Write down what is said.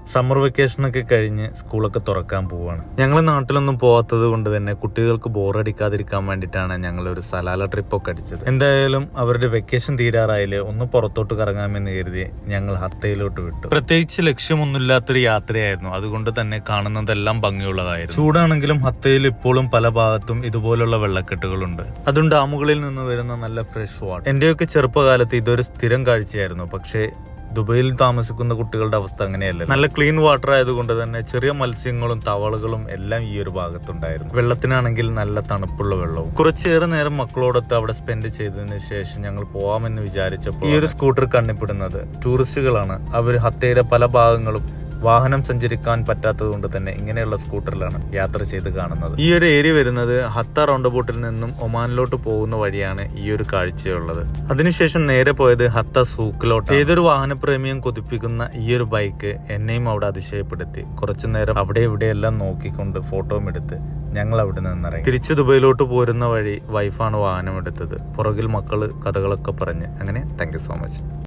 Summer വെക്കേഷനൊക്കെ കഴിഞ്ഞ് സ്കൂളൊക്കെ തുറക്കാൻ പോവുകയാണ്. ഞങ്ങൾ നാട്ടിലൊന്നും പോകാത്തത് കൊണ്ട് തന്നെ കുട്ടികൾക്ക് ബോറടിക്കാതിരിക്കാൻ വേണ്ടിയിട്ടാണ് ഞങ്ങൾ ഒരു സലാല ട്രിപ്പൊക്കെ അടിച്ചത്. എന്തായാലും അവരുടെ വെക്കേഷൻ തീരാറായാലേ ഒന്ന് പുറത്തോട്ട് കറങ്ങാമെന്ന് കരുതി ഞങ്ങൾ ഹത്തയിലോട്ട് വിട്ടു. പ്രത്യേകിച്ച് ലക്ഷ്യമൊന്നുമില്ലാത്തൊരു യാത്രയായിരുന്നു. അതുകൊണ്ട് തന്നെ കാണുന്നതെല്ലാം ഭംഗിയുള്ളതായിരുന്നു. ചൂടാണെങ്കിലും ഹത്തയിൽ ഇപ്പോഴും പല ഭാഗത്തും ഇതുപോലുള്ള വെള്ളക്കെട്ടുകളുണ്ട്. അതും ഡാമുകളിൽ നിന്ന് വരുന്ന നല്ല ഫ്രഷ് വാട്ടർ. എന്റെയൊക്കെ ചെറുപ്പകാലത്ത് ഇതൊരു സ്ഥിരം കാഴ്ചയായിരുന്നു. പക്ഷേ ദുബൈയിൽ താമസിക്കുന്ന കുട്ടികളുടെ അവസ്ഥ അങ്ങനെയല്ല. നല്ല ക്ലീൻ വാട്ടർ ആയതുകൊണ്ട് തന്നെ ചെറിയ മത്സ്യങ്ങളും തവളകളും എല്ലാം ഈ ഒരു ഭാഗത്തുണ്ടായിരുന്നു. വെള്ളത്തിനാണെങ്കിൽ നല്ല തണുപ്പുള്ള വെള്ളവും. കുറച്ചേറെ നേരം മക്കളോടൊത്ത് അവിടെ സ്പെൻഡ് ചെയ്തതിനു ശേഷം ഞങ്ങൾ പോവാമെന്ന് വിചാരിച്ചപ്പോൾ ഈ ഒരു സ്കൂട്ടർ കണ്ണിപ്പെടുന്നത് ടൂറിസ്റ്റുകളാണ്. അവർ ഹത്തയുടെ പല ഭാഗങ്ങളും വാഹനം സഞ്ചരിക്കാൻ പറ്റാത്തത് കൊണ്ട് തന്നെ ഇങ്ങനെയുള്ള സ്കൂട്ടറിലാണ് യാത്ര ചെയ്ത് കാണുന്നത്. ഈ ഒരു ഏരിയ വരുന്നത് ഹത്ത റൗണ്ട് ബോട്ടിൽ നിന്നും ഒമാനിലോട്ട് പോകുന്ന വഴിയാണ് ഈ ഒരു കാഴ്ചയുള്ളത്. അതിനുശേഷം നേരെ പോയത് ഹത്ത സൂക്കിലോട്ട്. ഏതൊരു വാഹനപ്രേമിയും കൊതിപ്പിക്കുന്ന ഈ ഒരു ബൈക്ക് എന്നെയും അവിടെ അതിശയപ്പെടുത്തി. കുറച്ചു നേരം അവിടെ ഇവിടെയെല്ലാം നോക്കിക്കൊണ്ട് ഫോട്ടോയും എടുത്ത് ഞങ്ങൾ അവിടെ നിന്നിറങ്ങി. തിരിച്ച് ദുബൈയിലോട്ട് പോരുന്ന വഴി വൈഫാണ് വാഹനം എടുത്തത്. പുറകിൽ മക്കള് കഥകളൊക്കെ പറഞ്ഞ്. അങ്ങനെ താങ്ക് യു സോ മച്ച്.